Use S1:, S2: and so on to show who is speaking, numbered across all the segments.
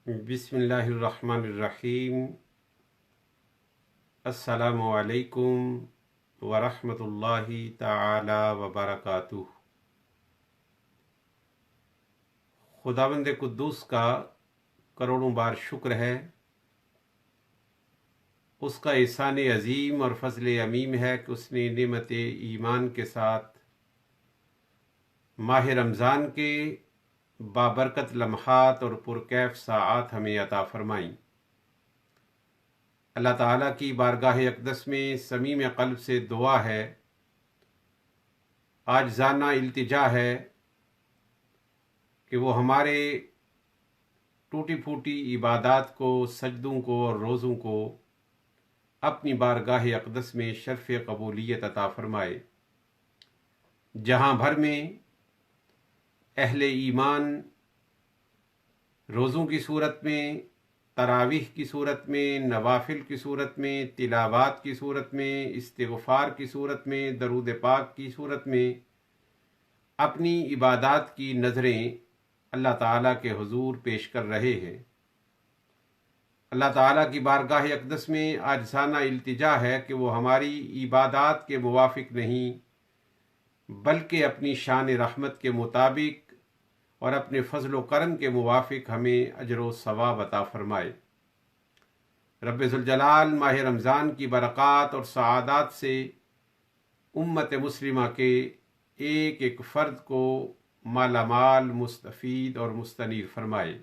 S1: بسم اللہ الرحمن الرحیم۔ السلام علیکم ورحمۃ اللہ تعالی وبرکاتہ۔ خداوند قدوس کا کروڑوں بار شکر ہے، اس کا احسان عظیم اور فضل عمیم ہے کہ اس نے نعمت ایمان کے ساتھ ماہ رمضان کے بابرکت لمحات اور پرکیف ساعات ہمیں عطا فرمائیں۔ اللہ تعالیٰ کی بارگاہ اقدس میں صمیم قلب سے دعا ہے، عاجزانہ التجا ہے کہ وہ ہمارے ٹوٹی پھوٹی عبادات کو، سجدوں کو اور روزوں کو اپنی بارگاہ اقدس میں شرف قبولیت عطا فرمائے۔ جہاں بھر میں اہل ایمان روزوں کی صورت میں، تراویح کی صورت میں، نوافل کی صورت میں، تلاوات کی صورت میں، استغفار کی صورت میں، درود پاک کی صورت میں اپنی عبادات کی نظریں اللہ تعالیٰ کے حضور پیش کر رہے ہیں۔ اللہ تعالیٰ کی بارگاہ اقدس میں عاجزانہ التجا ہے کہ وہ ہماری عبادات کے موافق نہیں بلکہ اپنی شان رحمت کے مطابق اور اپنے فضل و کرم کے موافق ہمیں اجر و ثواب عطا فرمائے۔ رب ذوالجلال ماہ رمضان کی برکات اور سعادات سے امت مسلمہ کے ایک ایک فرد کو مالا مال، مستفید اور مستنیر فرمائے۔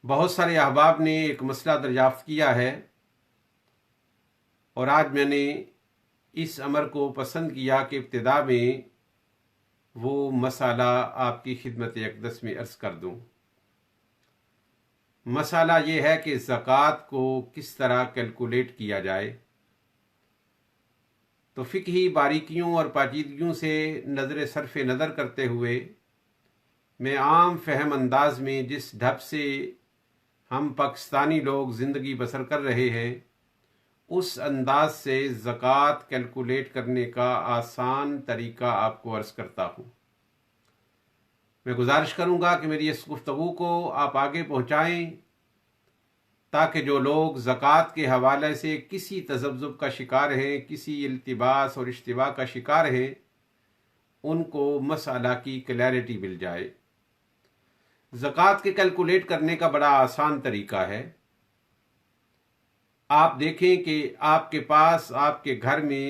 S1: بہت سارے احباب نے ایک مسئلہ دریافت کیا ہے اور آج میں نے اس امر کو پسند کیا کہ ابتدا میں وہ مسئلہ آپ کی خدمت اقدس میں عرض کر دوں۔ مسئلہ یہ ہے کہ زکوٰۃ کو کس طرح کیلکولیٹ کیا جائے۔ تو فقہی باریکیوں اور پاجیدگیوں سے صرف نظر کرتے ہوئے میں عام فہم انداز میں جس ڈھب سے ہم پاکستانی لوگ زندگی بسر کر رہے ہیں اس انداز سے زکوٰۃ کیلکولیٹ کرنے کا آسان طریقہ آپ کو عرض کرتا ہوں۔ میں گزارش کروں گا کہ میری اس گفتگو کو آپ آگے پہنچائیں تاکہ جو لوگ زکوٰۃ کے حوالے سے کسی تذبذب کا شکار ہیں، کسی التباس اور اشتباہ کا شکار ہیں، ان کو مسئلہ کی کلیئرٹی مل جائے۔ زکوٰۃ کے کیلکولیٹ کرنے کا بڑا آسان طریقہ ہے۔ آپ دیکھیں کہ آپ کے پاس، آپ کے گھر میں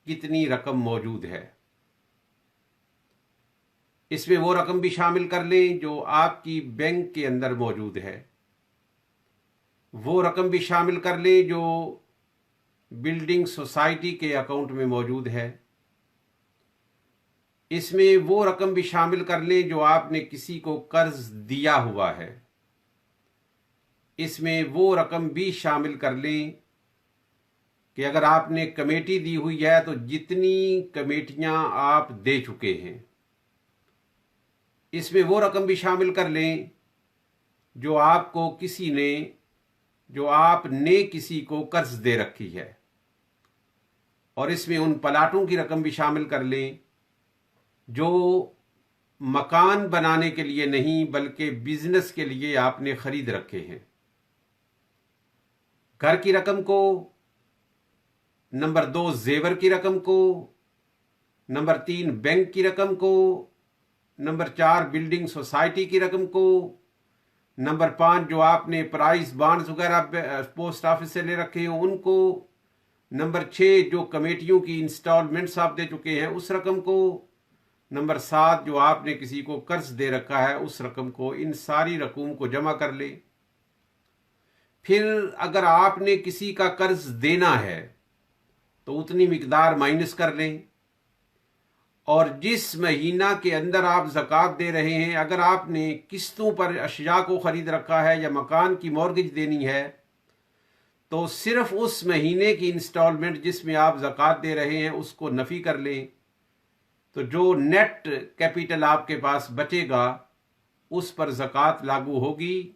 S1: کتنی رقم موجود ہے۔ اس میں وہ رقم بھی شامل کر لیں جو آپ کی بینک کے اندر موجود ہے، وہ رقم بھی شامل کر لیں جو بلڈنگ سوسائٹی کے اکاؤنٹ میں موجود ہے، اس میں وہ رقم بھی شامل کر لیں جو آپ نے کسی کو قرض دیا ہوا ہے، اس میں وہ رقم بھی شامل کر لیں کہ اگر آپ نے کمیٹی دی ہوئی ہے تو جتنی کمیٹیاں آپ دے چکے ہیں، اس میں وہ رقم بھی شامل کر لیں جو آپ نے کسی کو قرض دے رکھی ہے، اور اس میں ان پلاٹوں کی رقم بھی شامل کر لیں جو مکان بنانے کے لیے نہیں بلکہ بزنس کے لیے آپ نے خرید رکھے ہیں۔ گھر کی رقم کو، نمبر 2 زیور کی رقم کو، نمبر 3 بینک کی رقم کو، نمبر 4 بلڈنگ سوسائٹی کی رقم کو، نمبر 5 جو آپ نے پرائز بانڈز وغیرہ پوسٹ آفس سے لے رکھے ہیں ان کو، نمبر 6 جو کمیٹیوں کی انسٹالمنٹس آپ دے چکے ہیں اس رقم کو، نمبر 7 جو آپ نے کسی کو قرض دے رکھا ہے اس رقم کو۔ ان ساری رقوم کو جمع کر لیں۔ پھر اگر آپ نے کسی کا قرض دینا ہے تو اتنی مقدار مائنس کر لیں، اور جس مہینہ کے اندر آپ زکوٰۃ دے رہے ہیں، اگر آپ نے قسطوں پر اشیاء کو خرید رکھا ہے یا مکان کی مورگیج دینی ہے تو صرف اس مہینے کی انسٹالمنٹ جس میں آپ زکوٰۃ دے رہے ہیں اس کو نفی کر لیں، تو جو نیٹ کیپٹل آپ کے پاس بچے گا اس پر زکوٰۃ لاگو ہوگی،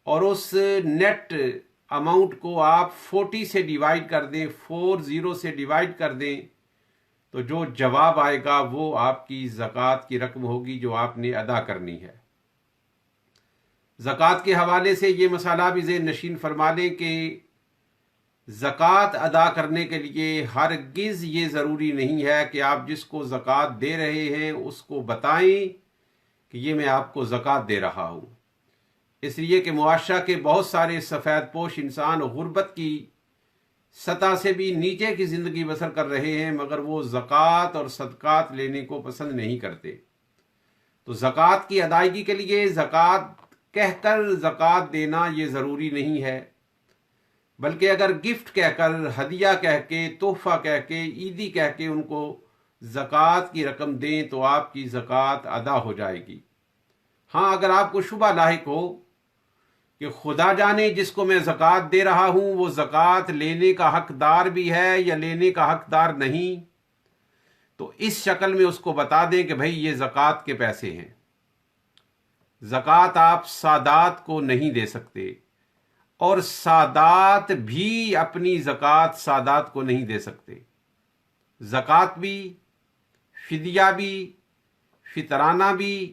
S1: اور اس نیٹ اماؤنٹ کو آپ 40 سے ڈیوائیڈ کر دیں، 40 سے ڈیوائیڈ کر دیں، تو جو جواب آئے گا وہ آپ کی زکوٰۃ کی رقم ہوگی جو آپ نے ادا کرنی ہے۔ زکوٰۃ کے حوالے سے یہ مسئلہ بھی ذہن نشین فرما لیں کہ زکوٰۃ ادا کرنے کے لیے ہرگز یہ ضروری نہیں ہے کہ آپ جس کو زکوٰۃ دے رہے ہیں اس کو بتائیں کہ یہ میں آپ کو زکوٰۃ دے رہا ہوں، اس لیے کہ معاشرہ کے بہت سارے سفید پوش انسان غربت کی سطح سے بھی نیچے کی زندگی بسر کر رہے ہیں، مگر وہ زکوٰۃ اور صدقات لینے کو پسند نہیں کرتے۔ تو زکوٰۃ کی ادائیگی کے لیے زکوٰۃ کہہ کر زکوٰۃ دینا یہ ضروری نہیں ہے، بلکہ اگر گفٹ کہہ کر، ہدیہ کہہ کے، تحفہ کہہ کے، عیدی کہہ کے ان کو زکوٰۃ کی رقم دیں تو آپ کی زکوٰۃ ادا ہو جائے گی۔ ہاں، اگر آپ کو شبہ لاحق ہو کہ خدا جانے جس کو میں زکوٰۃ دے رہا ہوں وہ زکوٰۃ لینے کا حقدار بھی ہے یا لینے کا حقدار نہیں، تو اس شکل میں اس کو بتا دیں کہ بھائی یہ زکوٰۃ کے پیسے ہیں۔ زکوٰۃ آپ سادات کو نہیں دے سکتے، اور سادات بھی اپنی زکوٰۃ سادات کو نہیں دے سکتے۔ زکوٰۃ بھی، فدیہ بھی، فطرانہ بھی،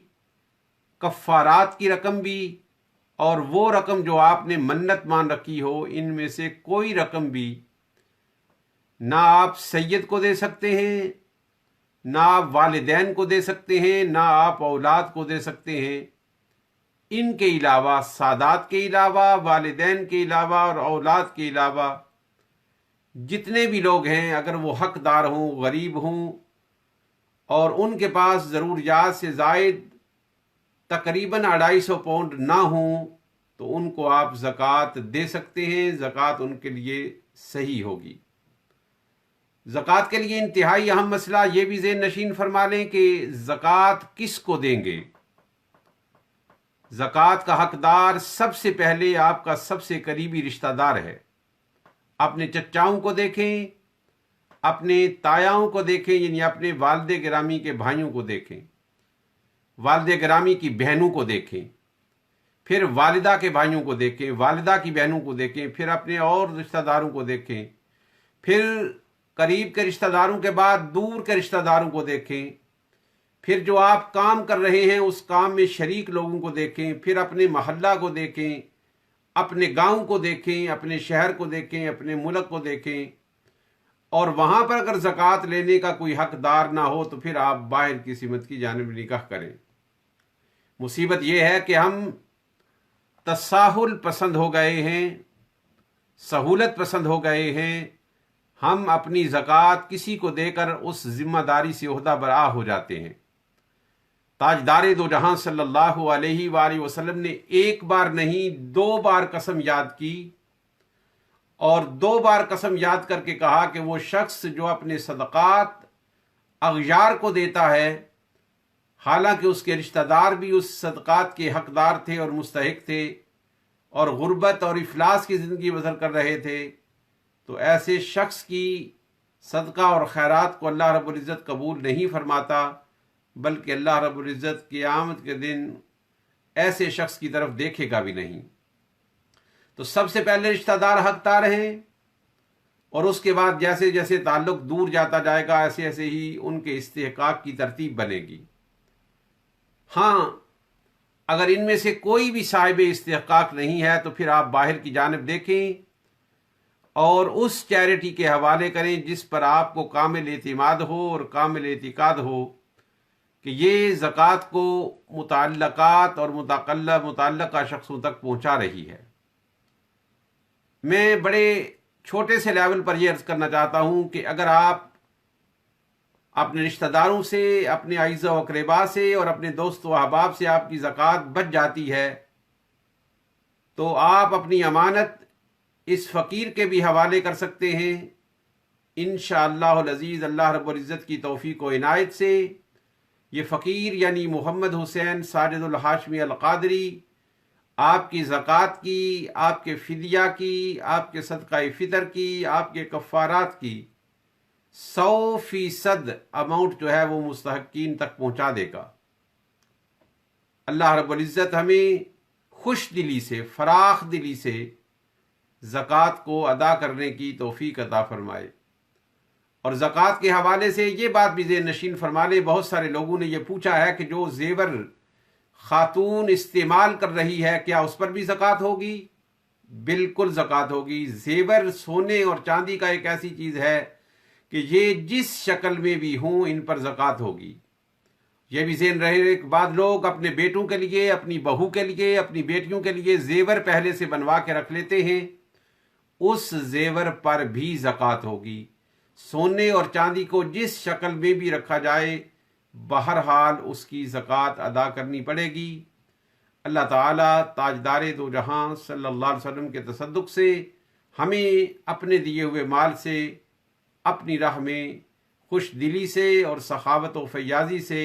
S1: کفارات کی رقم بھی، اور وہ رقم جو آپ نے منت مان رکھی ہو، ان میں سے کوئی رقم بھی نہ آپ سید کو دے سکتے ہیں، نہ آپ والدین کو دے سکتے ہیں، نہ آپ اولاد کو دے سکتے ہیں۔ ان کے علاوہ، سادات کے علاوہ، والدین کے علاوہ اور اولاد کے علاوہ جتنے بھی لوگ ہیں، اگر وہ حقدار ہوں، غریب ہوں، اور ان کے پاس ضروریات سے زائد تقریباً 250 پاؤنڈ نہ ہوں، تو ان کو آپ زکوٰۃ دے سکتے ہیں، زکوٰۃ ان کے لیے صحیح ہوگی۔ زکوٰۃ کے لیے انتہائی اہم مسئلہ یہ بھی ذہن نشین فرما لیں کہ زکوٰۃ کس کو دیں گے۔ زکوٰۃ کا حقدار سب سے پہلے آپ کا سب سے قریبی رشتہ دار ہے۔ اپنے چچاؤں کو دیکھیں، اپنے تایاؤں کو دیکھیں، یعنی اپنے والد گرامی کے بھائیوں کو دیکھیں، والد گرامی کی بہنوں کو دیکھیں، پھر والدہ کے بھائیوں کو دیکھیں، والدہ کی بہنوں کو دیکھیں، پھر اپنے اور رشتہ داروں کو دیکھیں، پھر قریب کے رشتہ داروں کے بعد دور کے رشتہ داروں کو دیکھیں، پھر جو آپ کام کر رہے ہیں اس کام میں شریک لوگوں کو دیکھیں، پھر اپنے محلہ کو دیکھیں، اپنے گاؤں کو دیکھیں، اپنے شہر کو دیکھیں، اپنے ملک کو دیکھیں، اور وہاں پر اگر زکوٰۃ لینے کا کوئی حقدار نہ ہو تو پھر آپ باہر کی سمت کی جانب نگاہ کریں۔ مصیبت یہ ہے کہ ہم تساہل پسند ہو گئے ہیں، سہولت پسند ہو گئے ہیں، ہم اپنی زکوٰۃ کسی کو دے کر اس ذمہ داری سے عہدہ برآ ہو جاتے ہیں۔ تاجدار دو جہاں صلی اللہ علیہ وآلہ وسلم نے ایک بار نہیں 2 بار قسم یاد کی، اور 2 بار قسم یاد کر کے کہا کہ وہ شخص جو اپنے صدقات اغیار کو دیتا ہے، حالانکہ اس کے رشتہ دار بھی اس صدقات کے حقدار تھے اور مستحق تھے، اور غربت اور افلاس کی زندگی بسر کر رہے تھے، تو ایسے شخص کی صدقہ اور خیرات کو اللہ رب العزت قبول نہیں فرماتا، بلکہ اللہ رب العزت قیامت کے دن ایسے شخص کی طرف دیکھے گا بھی نہیں۔ تو سب سے پہلے رشتہ دار حقدار ہیں، اور اس کے بعد جیسے جیسے تعلق دور جاتا جائے گا ایسے ایسے ہی ان کے استحقاق کی ترتیب بنے گی۔ ہاں، اگر ان میں سے کوئی بھی صاحب استحقاق نہیں ہے تو پھر آپ باہر کی جانب دیکھیں اور اس چیریٹی کے حوالے کریں جس پر آپ کو کامل اعتماد ہو اور کامل اعتقاد ہو کہ یہ زکوٰۃ کو متعلقات اور متعلقہ شخصوں تک پہنچا رہی ہے۔ میں بڑے چھوٹے سے لیول پر یہ عرض کرنا چاہتا ہوں کہ اگر آپ اپنے رشتہ داروں سے، اپنے اعزاء و اقرباء سے اور اپنے دوست و احباب سے آپ کی زکوٰۃ بچ جاتی ہے تو آپ اپنی امانت اس فقیر کے بھی حوالے کر سکتے ہیں۔ انشاءاللہ العزیز اللہ رب العزت کی توفیق و عنایت سے یہ فقیر یعنی محمد حسین ساجد الہاشمی القادری آپ کی زکوٰۃ کی، آپ کے فدیہ کی، آپ کے صدقہ فطر کی، آپ کے کفارات کی 100% اماؤنٹ جو ہے وہ مستحقین تک پہنچا دے گا۔ اللہ رب العزت ہمیں خوش دلی سے، فراخ دلی سے زکوٰۃ کو ادا کرنے کی توفیق عطا فرمائے۔ اور زکوٰۃ کے حوالے سے یہ بات بھی ذہن نشین فرما لیں، بہت سارے لوگوں نے یہ پوچھا ہے کہ جو زیور خاتون استعمال کر رہی ہے، کیا اس پر بھی زکوٰۃ ہوگی؟ بالکل زکوٰۃ ہوگی۔ زیور سونے اور چاندی کا ایک ایسی چیز ہے کہ یہ جس شکل میں بھی ہوں ان پر زکوٰۃ ہوگی۔ یہ بھی ذہن رہے کہ بعض لوگ اپنے بیٹوں کے لیے، اپنی بہو کے لیے، اپنی بیٹیوں کے لیے زیور پہلے سے بنوا کے رکھ لیتے ہیں، اس زیور پر بھی زکوٰۃ ہوگی۔ سونے اور چاندی کو جس شکل میں بھی رکھا جائے بہرحال اس کی زکوٰۃ ادا کرنی پڑے گی۔ اللہ تعالیٰ تاجدار دو جہاں صلی اللہ علیہ وسلم کے تصدق سے ہمیں اپنے دیے ہوئے مال سے اپنی راہ میں خوش دلی سے اور سخاوت و فیاضی سے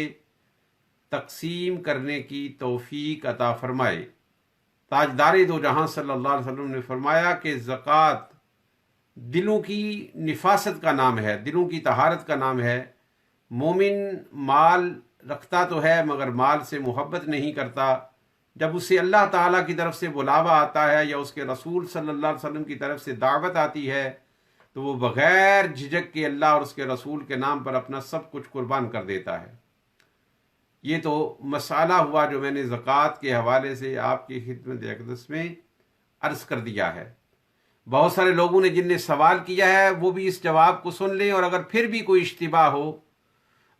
S1: تقسیم کرنے کی توفیق عطا فرمائے۔ تاجدار دو جہاں صلی اللہ علیہ وسلم نے فرمایا کہ زکوٰۃ دلوں کی نفاست کا نام ہے، دلوں کی طہارت کا نام ہے۔ مومن مال رکھتا تو ہے مگر مال سے محبت نہیں کرتا۔ جب اسے اللہ تعالیٰ کی طرف سے بلاوا آتا ہے یا اس کے رسول صلی اللہ علیہ وسلم کی طرف سے دعوت آتی ہے تو وہ بغیر جھجک کے اللہ اور اس کے رسول کے نام پر اپنا سب کچھ قربان کر دیتا ہے۔ یہ تو مسئلہ ہوا جو میں نے زکوٰۃ کے حوالے سے آپ کی خدمت اقدس میں عرض کر دیا ہے۔ بہت سارے لوگوں نے جن نے سوال کیا ہے وہ بھی اس جواب کو سن لیں، اور اگر پھر بھی کوئی اشتباہ ہو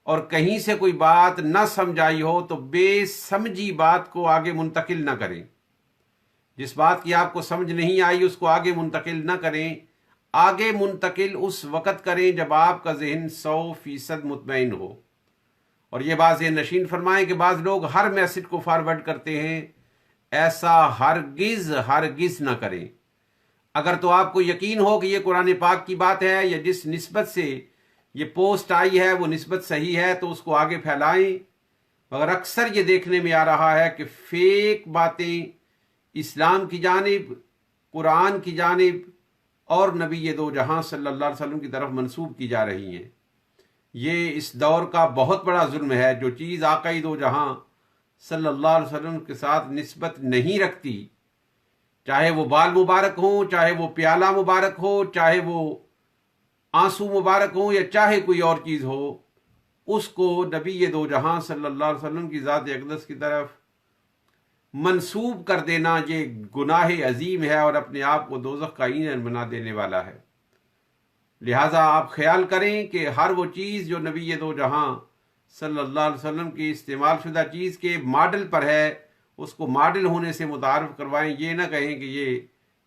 S1: اور کہیں سے کوئی بات نہ سمجھ آئی ہو تو بے سمجھی بات کو آگے منتقل نہ کریں۔ جس بات کی آپ کو سمجھ نہیں آئی اس کو آگے منتقل نہ کریں۔ آگے منتقل اس وقت کریں جب آپ کا ذہن 100% مطمئن ہو۔ اور یہ بات ذہن نشین فرمائیں کہ بعض لوگ ہر میسج کو فارورڈ کرتے ہیں، ایسا ہرگز نہ کریں۔ اگر تو آپ کو یقین ہو کہ یہ قرآن پاک کی بات ہے یا جس نسبت سے یہ پوسٹ آئی ہے وہ نسبت صحیح ہے تو اس کو آگے پھیلائیں، مگر اکثر یہ دیکھنے میں آ رہا ہے کہ فیک باتیں اسلام کی جانب، قرآن کی جانب اور نبی دو جہاں صلی اللہ علیہ وسلم کی طرف منسوب کی جا رہی ہیں۔ یہ اس دور کا بہت بڑا ظلم ہے۔ جو چیز آقا دو جہاں صلی اللہ علیہ وسلم کے ساتھ نسبت نہیں رکھتی، چاہے وہ بال مبارک ہوں، چاہے وہ پیالہ مبارک ہو، چاہے وہ آنسو مبارک ہوں، یا چاہے کوئی اور چیز ہو، اس کو نبی دو جہاں صلی اللہ علیہ وسلم کی ذات اقدس کی طرف منسوب کر دینا یہ گناہ عظیم ہے اور اپنے آپ کو دوزخ کا ایندھن بنا دینے والا ہے۔ لہٰذا آپ خیال کریں کہ ہر وہ چیز جو نبی دو جہاں صلی اللہ علیہ وسلم کی استعمال شدہ چیز کے ماڈل پر ہے اس کو ماڈل ہونے سے متعارف کروائیں۔ یہ نہ کہیں کہ یہ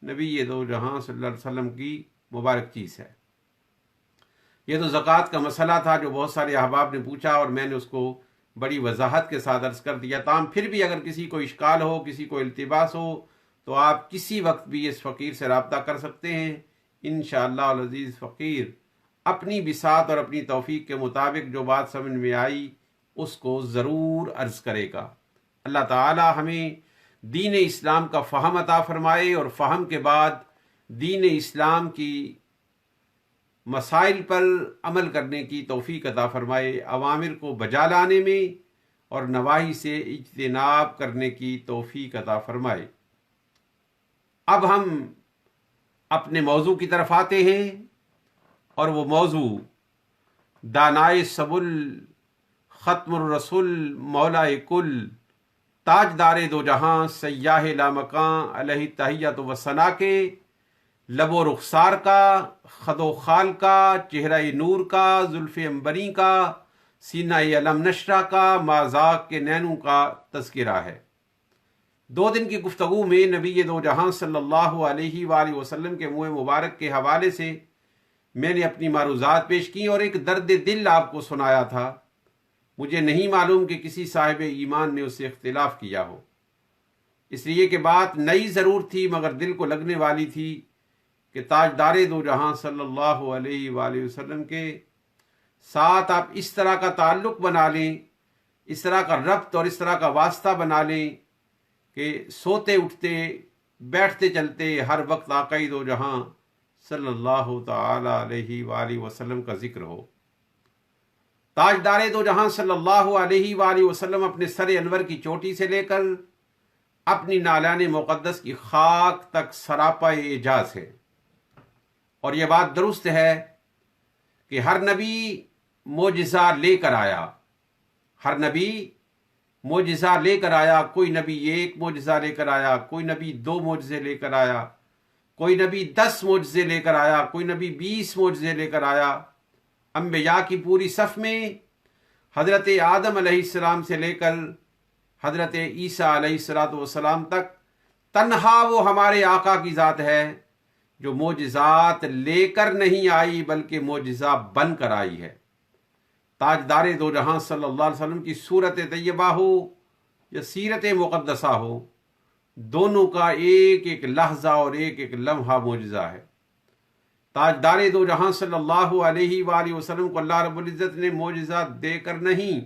S1: نبی دو جہاں صلی اللہ علیہ وسلم کی مبارک چیز ہے۔ یہ تو زکوٰۃ کا مسئلہ تھا جو بہت سارے احباب نے پوچھا اور میں نے اس کو بڑی وضاحت کے ساتھ عرض کر دیا۔ تاہم پھر بھی اگر کسی کو اشکال ہو، کسی کو التباس ہو تو آپ کسی وقت بھی اس فقیر سے رابطہ کر سکتے ہیں۔ انشاءاللہ العزیز فقیر اپنی بساط اور اپنی توفیق کے مطابق جو بات سمجھ میں آئی اس کو ضرور عرض کرے گا۔ اللہ تعالی ہمیں دین اسلام کا فہم عطا فرمائے اور فہم کے بعد دین اسلام کی مسائل پر عمل کرنے کی توفیق عطا فرمائے، اوامر کو بجا لانے میں اور نواہی سے اجتناب کرنے کی توفیق عطا فرمائے۔ اب ہم اپنے موضوع کی طرف آتے ہیں، اور وہ موضوع دانائے سبل، ختم الرسول، مولا کل، تاجدار دو جہاں، سیاہ لامکاں علیہ تحیت و ثنا کے لب و رخسار کا، خد و خال کا، چہرہ نور کا، زلف عنبری کا، سینہ علم نشرہ کا، مازاق کے نینوں کا تذکرہ ہے۔ 2 دن کی گفتگو میں نبی دو جہاں صلی اللہ علیہ وآلہ وسلم کے منہ مبارک کے حوالے سے میں نے اپنی معروضات پیش کی اور ایک درد دل آپ کو سنایا تھا۔ مجھے نہیں معلوم کہ کسی صاحب ایمان نے اس سے اختلاف کیا ہو، اس لیے کہ بات نئی ضرور تھی مگر دل کو لگنے والی تھی کہ تاجدار دو جہاں صلی اللہ علیہ وآلہ وسلم کے ساتھ آپ اس طرح کا تعلق بنا لیں، اس طرح کا ربط اور اس طرح کا واسطہ بنا لیں کہ سوتے اٹھتے بیٹھتے چلتے ہر وقت آقا دو جہاں صلی اللہ تعالی علیہ وآلہ وسلم کا ذکر ہو۔ تاجدار دو جہاں صلی اللہ علیہ وآلہ وسلم اپنے سر انور کی چوٹی سے لے کر اپنی نالان مقدس کی خاک تک سراپا اعجاز ہے، اور یہ بات درست ہے کہ ہر نبی معجزہ لے کر آیا، ہر نبی معجزہ لے کر آیا، کوئی نبی ایک معجزہ لے کر آیا، کوئی نبی 2 معجزے لے کر آیا، کوئی نبی 10 معجزے لے کر آیا، کوئی نبی 20 معجزے لے کر آیا۔ انبیاء کی پوری صف میں حضرت آدم علیہ السلام سے لے کر حضرت عیسیٰ علیہ السلام تک تنہا وہ ہمارے آقا کی ذات ہے جو معجزات لے کر نہیں آئی بلکہ معجزہ بن کر آئی ہے۔ تاجدار دو جہاں صلی اللہ علیہ وسلم کی صورت طیبہ ہو یا سیرت مقدسہ ہو، دونوں کا ایک ایک لحظہ اور ایک ایک لمحہ معجزہ ہے۔ تاجدار دو جہاں صلی اللہ علیہ وآلہ وسلم کو اللہ رب العزت نے معجزہ دے کر نہیں،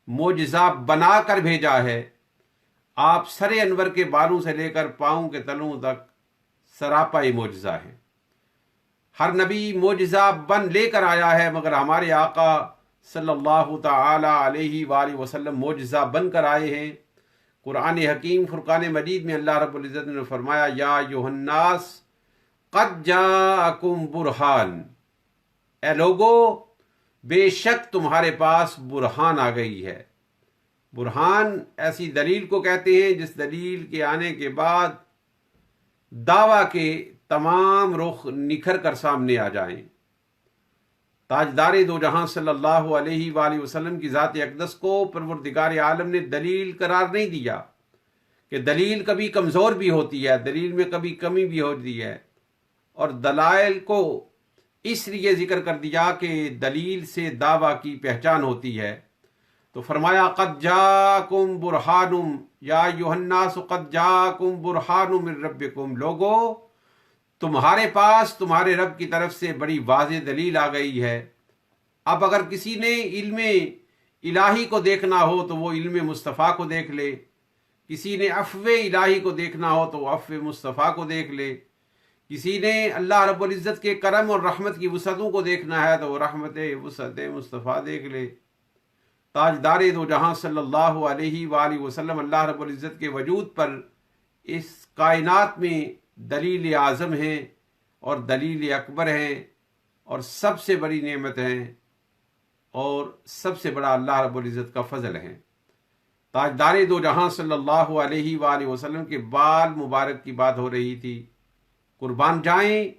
S1: معجزہ بنا کر بھیجا ہے۔ آپ سر انور کے بالوں سے لے کر پاؤں کے تلوں تک سراپا معجزہ ہے۔ ہر نبی معجزہ بن لے کر آیا ہے، مگر ہمارے آقا صلی اللہ تعالی علیہ وآلہ وسلم معجزہ بن کر آئے ہیں۔ قرآن حکیم فرقان مجید میں اللہ رب العزت نے فرمایا، یا ایھا الناس قد جاءکم برہان، اے لوگو بے شک تمہارے پاس برہان آ گئی ہے۔ برہان ایسی دلیل کو کہتے ہیں جس دلیل کے آنے کے بعد دعویٰ کے تمام رخ نکھر کر سامنے آ جائیں۔ تاجدار دو جہاں صلی اللہ علیہ وآلہ وسلم کی ذات اقدس کو پروردگار عالم نے دلیل قرار نہیں دیا کہ دلیل کبھی کمزور بھی ہوتی ہے، دلیل میں کبھی کمی بھی ہوتی ہے، اور دلائل کو اس لیے ذکر کر دیا کہ دلیل سے دعویٰ کی پہچان ہوتی ہے۔ تو فرمایا قد جاءکم برہان یا ایھا الناس قد جاءکم برہان من ربکم، لوگو تمہارے پاس تمہارے رب کی طرف سے بڑی واضح دلیل آ گئی ہے۔ اب اگر کسی نے علم الہی کو دیکھنا ہو تو وہ علم مصطفیٰ کو دیکھ لے، کسی نے عفو الہی کو دیکھنا ہو تو وہ عفو مصطفیٰ کو دیکھ لے، کسی نے اللہ رب العزت کے کرم اور رحمت کی وسعتوں کو دیکھنا ہے تو وہ رحمت وسعت مصطفیٰ دیکھ لے۔ تاجدار دو جہاں صلی اللہ علیہ وآلہ وسلم اللہ رب العزت کے وجود پر اس کائنات میں دلیل اعظم ہیں اور دلیل اکبر ہیں اور سب سے بڑی نعمت ہیں اور سب سے بڑا اللہ رب العزت کا فضل ہے۔ تاجدار دو جہاں صلی اللہ علیہ وآلہ وسلم کے بال مبارک کی بات ہو رہی تھی۔ قربان جائیں،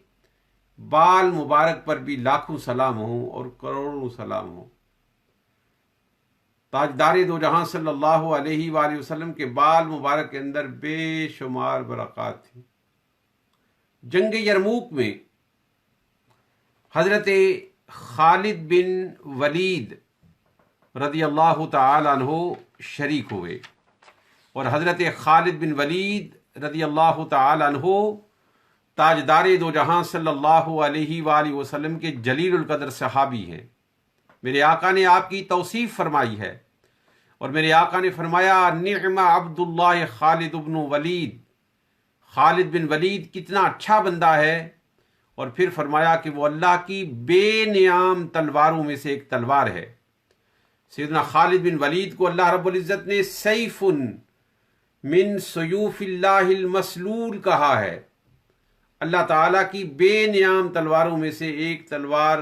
S1: بال مبارک پر بھی لاکھوں سلام ہوں اور کروڑوں سلام ہوں۔ تاجدار دو جہاں صلی اللہ علیہ وآلہ وسلم کے بال مبارک کے اندر بے شمار برکات تھیں۔ جنگ یرموک میں حضرت خالد بن ولید رضی اللہ تعالی عنہ شریک ہوئے، اور حضرت خالد بن ولید رضی اللہ تعالی عنہ تاجدار دو جہاں صلی اللہ علیہ وآلہ وسلم کے جلیل القدر صحابی ہیں۔ میرے آقا نے آپ کی توصیف فرمائی ہے، اور میرے آقا نے فرمایا نعم عبداللہ خالد بن ولید، خالد بن ولید کتنا اچھا بندہ ہے، اور پھر فرمایا کہ وہ اللہ کی بے نیام تلواروں میں سے ایک تلوار ہے۔ سیدنا خالد بن ولید کو اللہ رب العزت نے سیف من سیوف اللہ المسلول کہا ہے۔ اللہ تعالیٰ کی بے نیام تلواروں میں سے ایک تلوار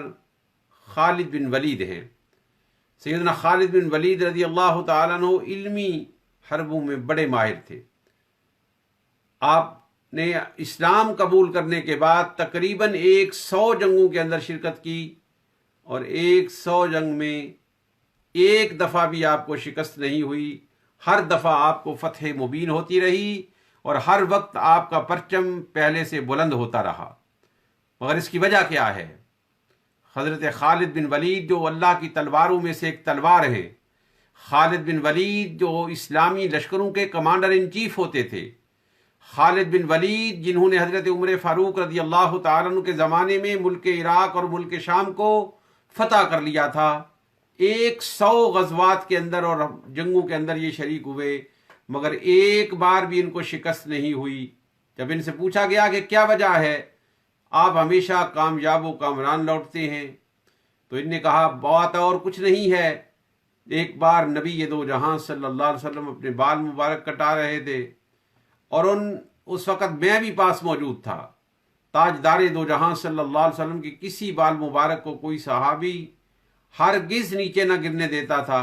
S1: خالد بن ولید ہے۔ سیدنا خالد بن ولید رضی اللہ تعالیٰ عنہ علمی حربوں میں بڑے ماہر تھے۔ آپ نے اسلام قبول کرنے کے بعد تقریباً 100 جنگوں کے اندر شرکت کی، اور 100 جنگ میں ایک دفعہ بھی آپ کو شکست نہیں ہوئی، ہر دفعہ آپ کو فتح مبین ہوتی رہی، اور ہر وقت آپ کا پرچم پہلے سے بلند ہوتا رہا۔ مگر اس کی وجہ کیا ہے؟ حضرت خالد بن ولید جو اللہ کی تلواروں میں سے ایک تلوار ہے، خالد بن ولید جو اسلامی لشکروں کے کمانڈر ان چیف ہوتے تھے، خالد بن ولید جنہوں نے حضرت عمر فاروق رضی اللہ تعالیٰ عنہ کے زمانے میں ملک عراق اور ملک شام کو فتح کر لیا تھا، 100 غزوات کے اندر اور جنگوں کے اندر یہ شریک ہوئے، مگر ایک بار بھی ان کو شکست نہیں ہوئی۔ جب ان سے پوچھا گیا کہ کیا وجہ ہے، آپ ہمیشہ کامیاب و کامران لوٹتے ہیں، تو ان نے کہا بات اور کچھ نہیں ہے، ایک بار نبی دو جہاں صلی اللہ علیہ وسلم اپنے بال مبارک کٹا رہے تھے، اور اس وقت میں بھی پاس موجود تھا۔ تاجدار دو جہاں صلی اللہ علیہ وسلم کی کسی بال مبارک کو کوئی صحابی ہرگز نیچے نہ گرنے دیتا تھا،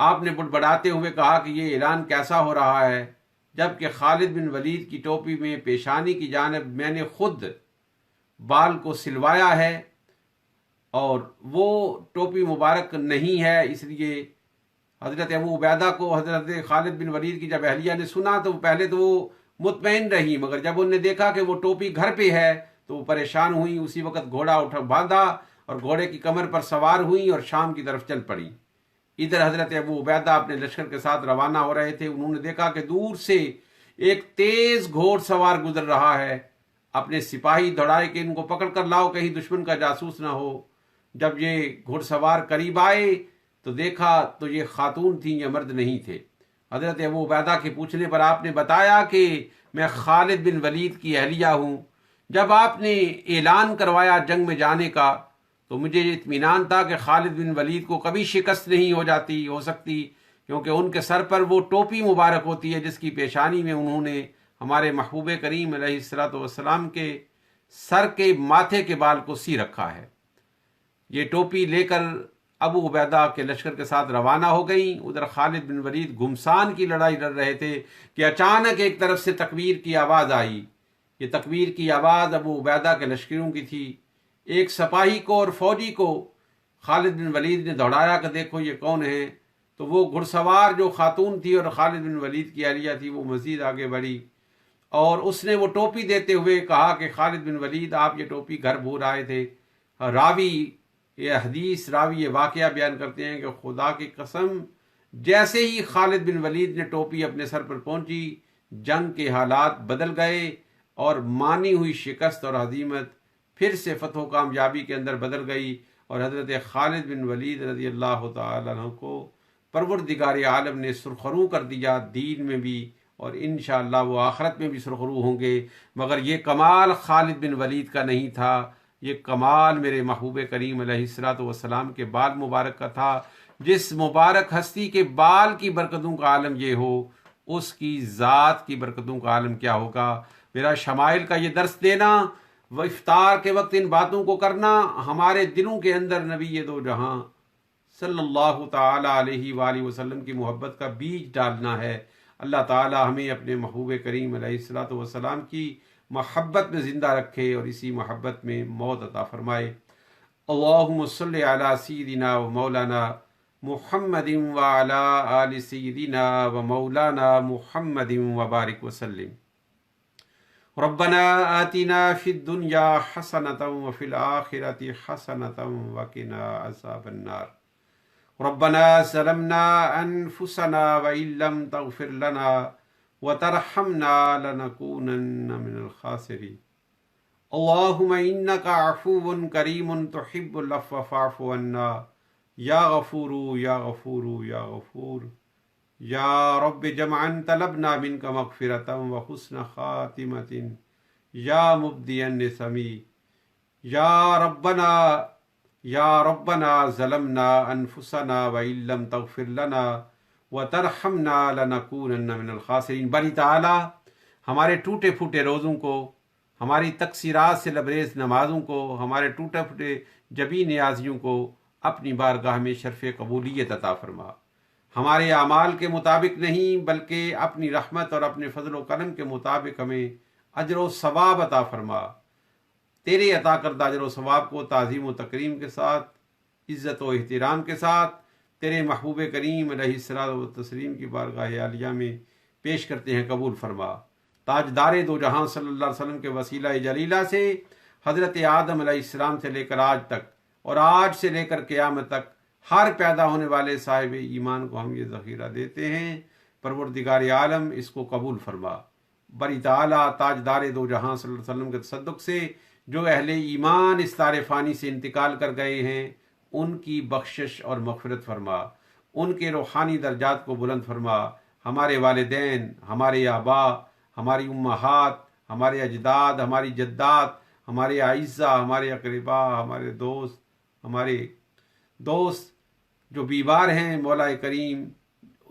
S1: آپ نے بڑبڑاتے ہوئے کہا کہ یہ اعلان کیسا ہو رہا ہے، جبکہ خالد بن ولید کی ٹوپی میں پیشانی کی جانب میں نے خود بال کو سلوایا ہے اور وہ ٹوپی مبارک نہیں ہے۔ اس لیے حضرت ابو عبیدہ کو حضرت خالد بن ولید کی جب اہلیہ نے سنا تو پہلے تو وہ مطمئن رہی، مگر جب انہوں نے دیکھا کہ وہ ٹوپی گھر پہ ہے تو وہ پریشان ہوئی۔ اسی وقت گھوڑا باندھا اور گھوڑے کی کمر پر سوار ہوئی اور شام کی طرف چل پڑی۔ ادھر حضرت ابو عبیدہ اپنے لشکر کے ساتھ روانہ ہو رہے تھے۔ انہوں نے دیکھا کہ دور سے ایک تیز گھوڑ سوار گزر رہا ہے۔ اپنے سپاہی دوڑائے کہ ان کو پکڑ کر لاؤ، کہیں دشمن کا جاسوس نہ ہو۔ جب یہ گھوڑ سوار قریب آئے تو دیکھا تو یہ خاتون تھیں، یہ مرد نہیں تھے۔ حضرت ابو عبیدہ کے پوچھنے پر آپ نے بتایا کہ میں خالد بن ولید کی اہلیہ ہوں۔ جب آپ نے اعلان کروایا جنگ میں جانے کا تو مجھے اطمینان تھا کہ خالد بن ولید کو کبھی شکست نہیں ہو سکتی، کیونکہ ان کے سر پر وہ ٹوپی مبارک ہوتی ہے جس کی پیشانی میں انہوں نے ہمارے محبوب کریم علیہ الصلوۃ والسلام کے سر کے ماتھے کے بال کو سی رکھا ہے۔ یہ ٹوپی لے کر ابو عبیدہ کے لشکر کے ساتھ روانہ ہو گئیں۔ ادھر خالد بن ولید گھمسان کی لڑائی لڑ رہے تھے کہ اچانک ایک طرف سے تکبیر کی آواز آئی۔ یہ تکبیر کی آواز ابو عبیدہ کے لشکریوں کی تھی۔ ایک سپاہی کو اور فوجی کو خالد بن ولید نے دوڑایا کہ دیکھو یہ کون ہے، تو وہ گھڑ سوار جو خاتون تھی اور خالد بن ولید کی اہلیہ تھی وہ مزید آگے بڑھی اور اس نے وہ ٹوپی دیتے ہوئے کہا کہ خالد بن ولید آپ یہ ٹوپی گھر بھول آئے تھے۔ راوی یہ واقعہ بیان کرتے ہیں کہ خدا کی قسم جیسے ہی خالد بن ولید نے ٹوپی اپنے سر پر پہنچی، جنگ کے حالات بدل گئے اور مانی ہوئی شکست اور ہزیمت پھر سے فتح و کامیابی کے اندر بدل گئی، اور حضرت خالد بن ولید رضی اللہ تعالیٰ عنہ کو پروردگار عالم نے سرخرو کر دیا، دین میں بھی اور انشاءاللہ وہ آخرت میں بھی سرخرو ہوں گے۔ مگر یہ کمال خالد بن ولید کا نہیں تھا، یہ کمال میرے محبوب کریم علیہ الصلوۃ والسلام کے بال مبارک کا تھا۔ جس مبارک ہستی کے بال کی برکتوں کا عالم یہ ہو، اس کی ذات کی برکتوں کا عالم کیا ہوگا۔ میرا شمائل کا یہ درس دینا، وہ افطار کے وقت ان باتوں کو کرنا، ہمارے دلوں کے اندر نبی دو جہاں صلی اللہ تعالی علیہ وآلہ وسلم کی محبت کا بیج ڈالنا ہے۔ اللہ تعالی ہمیں اپنے محبوب کریم علیہ الصلوۃ والسلام کی محبت میں زندہ رکھے اور اسی محبت میں موت عطا فرمائے۔ اللہم صلی علی سیدنا و مولانا محمد وعلی آل سیدنا و مولانا محمد وبارک وسلم۔ ربنا آتنا فی الدنیا حسنۃ وفی الآخرۃ حسنۃ وقنا عذاب النار۔ ربنا ظلمنا انفسنا وان لم تغفر لنا وترحمنا لنكونن من الخاسرین۔ اللہم انک عفو کریم تحب العفو فاعف عنا یا غفور یا غفور یا غفور۔ یا رب جمعا طلبنا منک مغفرۃ وحسن خاتمۃ یا مبدی النسمی۔ یا ربنا ظلمنا انفسنا وان لم تغفر لنا وترحمنا لنکونن من الخاسرین۔ باری تعالی ہمارے ٹوٹے پھوٹے روزوں کو، ہماری تقصیرات سے لبریز نمازوں کو، ہمارے ٹوٹے پھوٹے جبی نیازیوں کو اپنی بارگاہ میں شرف قبولیت عطا فرما۔ ہمارے اعمال کے مطابق نہیں بلکہ اپنی رحمت اور اپنے فضل و کرم کے مطابق ہمیں اجر و ثواب عطا فرما۔ تیرے عطا کردہ اجر و ثواب کو تعظیم و تکریم کے ساتھ، عزت و احترام کے ساتھ تیرے محبوب کریم علیہ الصلوۃ والتسلیم کی بارگاہ عالیہ میں پیش کرتے ہیں، قبول فرما۔ تاجدار دو جہاں صلی اللہ علیہ وسلم کے وسیلہ جلیلہ سے حضرت آدم علیہ السلام سے لے کر آج تک اور آج سے لے کر قیامت تک ہر پیدا ہونے والے صاحب ایمان کو ہم یہ ذخیرہ دیتے ہیں، پروردگار عالم اس کو قبول فرما۔ باری تعالیٰ تاجدار دو جہاں صلی اللہ علیہ وسلم کے تصدق سے جو اہل ایمان اس دار فانی سے انتقال کر گئے ہیں ان کی بخشش اور مغفرت فرما، ان کے روحانی درجات کو بلند فرما۔ ہمارے والدین، ہمارے آبا، ہماری امہات، ہمارے اجداد، ہماری جدات، ہمارے اعزہ، ہمارے اقربا، ہمارے دوست جو بیمار ہیں، مولا کریم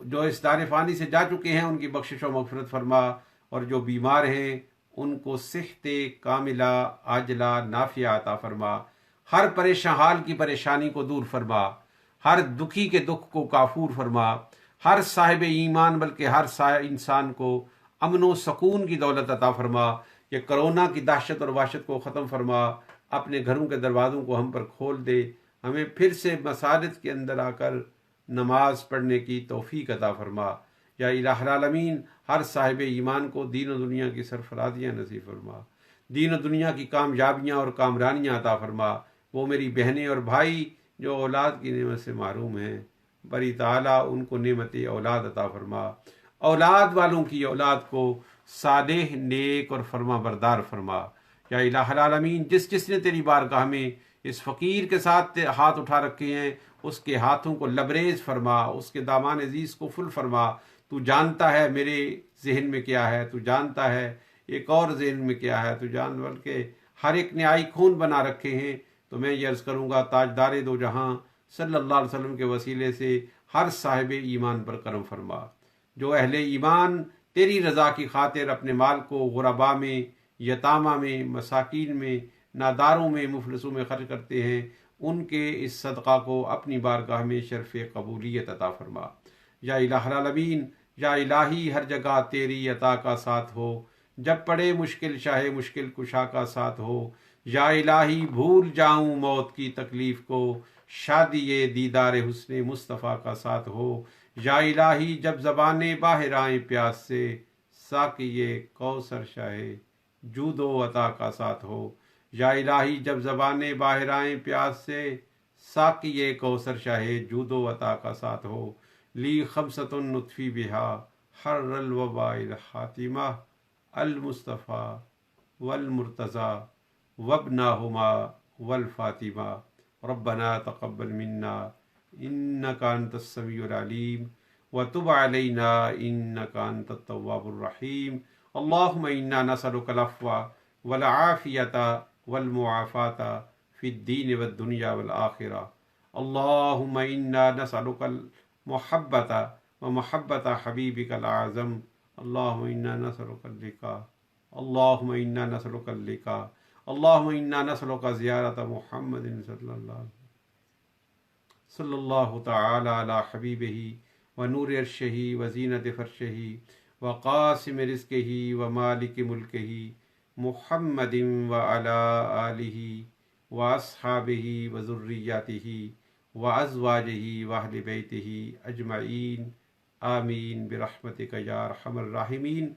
S1: جو اس دار فانی سے جا چکے ہیں ان کی بخشش و مغفرت فرما، اور جو بیمار ہیں ان کو صحت کاملہ عاجلہ نافعہ عطا فرما، ہر پریشان حال کی پریشانی کو دور فرما۔ ہر دکھی کے دکھ کو کافور فرما، ہر صاحب ایمان بلکہ ہر انسان کو امن و سکون کی دولت عطا فرما، یہ کرونا کی دہشت اور وحشت کو ختم فرما، اپنے گھروں کے دروازوں کو ہم پر کھول دے، ہمیں پھر سے مساجد کے اندر آ کر نماز پڑھنے کی توفیق عطا فرما، یا الہ العالمین ہر صاحب ایمان کو دین و دنیا کی سرفرازیاں نصیب فرما، دین و دنیا کی کامیابیاں اور کامرانیاں عطا فرما۔ وہ میری بہنیں اور بھائی جو اولاد کی نعمت سے محروم ہیں، بری تعالیٰ ان کو نعمت اولاد عطا فرما، اولاد والوں کی اولاد کو صالح، نیک اور فرما بردار فرما، یا الہ العالمین جس نے تیری بارگاہ میں اس فقیر کے ساتھ ہاتھ اٹھا رکھے ہیں، اس کے ہاتھوں کو لبریز فرما، اس کے دامان عزیز کو فل فرما۔ تو جانتا ہے میرے ذہن میں کیا ہے، تو جانتا ہے ایک اور ذہن میں کیا ہے، تو جان بلکہ ہر ایک نے آئی خون بنا رکھے ہیں۔ تو میں یہ عرض کروں گا تاجدار دو جہاں صلی اللہ علیہ وسلم کے وسیلے سے ہر صاحب ایمان پر کرم فرما، جو اہل ایمان تیری رضا کی خاطر اپنے مال کو غربا میں، یتامہ میں، مساکین میں، ناداروں میں، مفلسوں میں خرچ کرتے ہیں، ان کے اس صدقہ کو اپنی بارگاہ میں شرف قبولیت عطا فرما۔ یا الہ العالمین، یا الہی ہر جگہ تیری عطا کا ساتھ ہو، جب پڑے مشکل شاہ مشکل کشا کا ساتھ ہو۔ یا الہی بھول جاؤں موت کی تکلیف کو، شادی دیدار حسن مصطفیٰ کا ساتھ ہو۔ یا الہی جب زبانیں باہر آئیں پیاس سے، ساقی کوثر شاہ جود و عطا کا ساتھ ہو۔ یا الہی جب زبانیں باہر آئیں پیاس سے، ساقی کوثر شاہ جود و عطا کا ساتھ ہو۔ لی خمسۃ نطفی بہا حر الوباء الحاتمہ، المصطفیٰ والمرتضیٰ وابناہما والفاطمہ۔ ربنا تقبل منا انک انت السمیع العلیم وتب علینا انک انت التواب الرحیم۔ اللہم انا نسألک العفو والعافیۃ والمعافاۃ فی الدین والدنیا والآخرہ۔ اللہم انا نسألک المحبۃ ومحبۃ حبیبک الأعظم۔ اللہم انا نسألک اللقاء، اللہم انا نسألک اللقاء، اللہم انا نسألک زیارت محمد صلی اللہ تعالی علی حبیبہ ونور عرشہ وزینت فرشہ وقاسم رزقہ ومالک ملکہ محمد وعلی آلہ واصحابہ وذریاتہ وازواجہ واہل بیتہ اجمعین آمین برحمتک یا ارحم الراحمین۔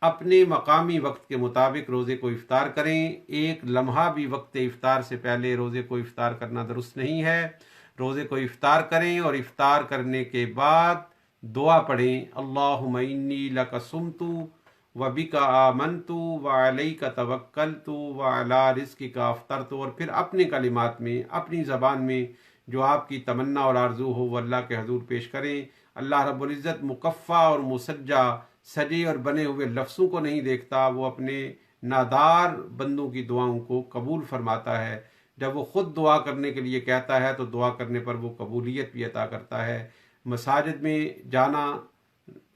S1: اپنے مقامی وقت کے مطابق روزے کو افطار کریں، ایک لمحہ بھی وقت افطار سے پہلے روزے کو افطار کرنا درست نہیں ہے۔ روزے کو افطار کریں اور افطار کرنے کے بعد دعا پڑھیں، اللہم انی لک صمت وبک آمنت وعلیک توکلت وعلی رزقک افطرت، اور پھر اپنے کلمات میں، اپنی زبان میں جو آپ کی تمنا اور آرزو ہو وہ اللہ کے حضور پیش کریں۔ اللہ رب العزت مکفّع اور مسجع، سجے اور بنے ہوئے لفظوں کو نہیں دیکھتا، وہ اپنے نادار بندوں کی دعاؤں کو قبول فرماتا ہے۔ جب وہ خود دعا کرنے کے لیے کہتا ہے تو دعا کرنے پر وہ قبولیت بھی عطا کرتا ہے۔ مساجد میں جانا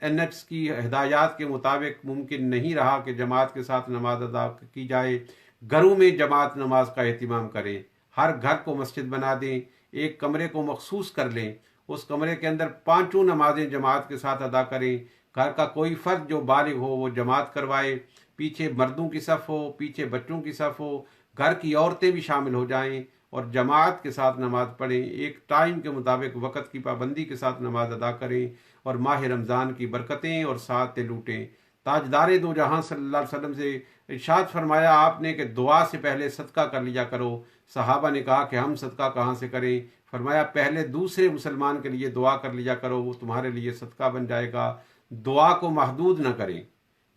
S1: NH کی ہدایات کے مطابق ممکن نہیں رہا کہ جماعت کے ساتھ نماز ادا کی جائے، گھروں میں جماعت نماز کا اہتمام کریں، ہر گھر کو مسجد بنا دیں، ایک کمرے کو مخصوص کر لیں، اس کمرے کے اندر 5 نمازیں جماعت کے ساتھ ادا کریں، گھر کا کوئی فرد جو بالغ ہو وہ جماعت کروائے، پیچھے مردوں کی صف ہو، پیچھے بچوں کی صف ہو، گھر کی عورتیں بھی شامل ہو جائیں اور جماعت کے ساتھ نماز پڑھیں، ایک ٹائم کے مطابق وقت کی پابندی کے ساتھ نماز ادا کریں اور ماہ رمضان کی برکتیں اور سعادتیں لوٹیں۔ تاجدار دو جہاں صلی اللہ علیہ وسلم سے ارشاد فرمایا آپ نے کہ دعا سے پہلے صدقہ کر لیا کرو۔ صحابہ نے کہا کہ ہم صدقہ کہاں سے کریں؟ فرمایا پہلے دوسرے مسلمان کے لیے دعا کر لیا کرو، وہ تمہارے لیے صدقہ بن جائے گا۔ دعا کو محدود نہ کریں،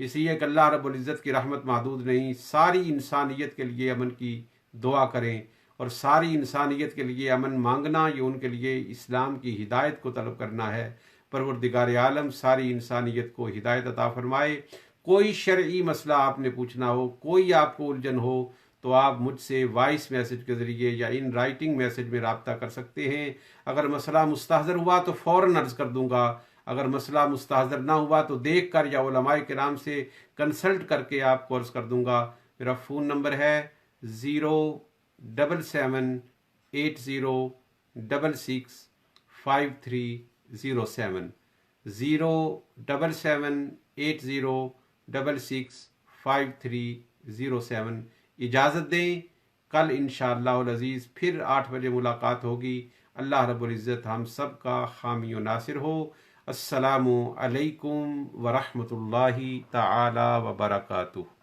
S1: اس لیے کہ اللہ رب العزت کی رحمت محدود نہیں، ساری انسانیت کے لیے امن کی دعا کریں، اور ساری انسانیت کے لیے امن مانگنا یہ ان کے لیے اسلام کی ہدایت کو طلب کرنا ہے۔ پروردگار عالم ساری انسانیت کو ہدایت عطا فرمائے۔ کوئی شرعی مسئلہ آپ نے پوچھنا ہو، کوئی آپ کو الجھن ہو، تو آپ مجھ سے وائس میسج کے ذریعے یا ان رائٹنگ میسج میں رابطہ کر سکتے ہیں۔ اگر مسئلہ مستحضر ہوا تو فوراً عرض کر دوں گا، اگر مسئلہ مستحضر نہ ہوا تو دیکھ کر یا علماء کرام سے کنسلٹ کر کے آپ کو عرض کر دوں گا۔ میرا فون نمبر ہے 0778066 077 07780665307 اجازت دیں، کل انشاءاللہ العزیز پھر 8 بجے ملاقات ہوگی۔ اللہ رب العزت ہم سب کا حامی و ناصر ہو۔ السلام علیکم ورحمۃ اللہ تعالی وبرکاتہ۔